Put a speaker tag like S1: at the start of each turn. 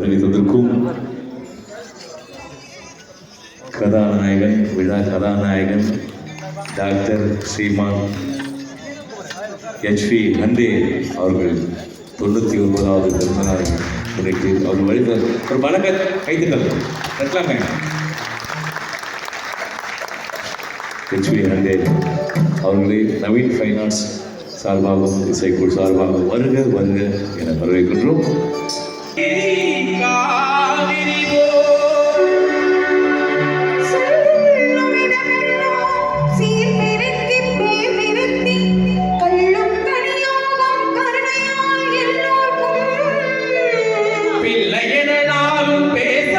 S1: வருகை தந்திருக்கும் கதாநாயகன், விழா கதாநாயகன் டாக்டர் ஸ்ரீமான் HP ஹண்டே அவர்கள் 99வது பிறந்தநாள் முன்னிட்டு அவர் வழி ஒரு பலக கைதுகள் கட்டலாமே. HP ஹண்டே அவர்களை நவீன் ஃபைனான்ஸ் சார்பாகவும் இசைக்குழு சார்பாகவும் வருக வருக என வரவேற்கின்றோம்.
S2: பிள்ளை என நாளும் பேச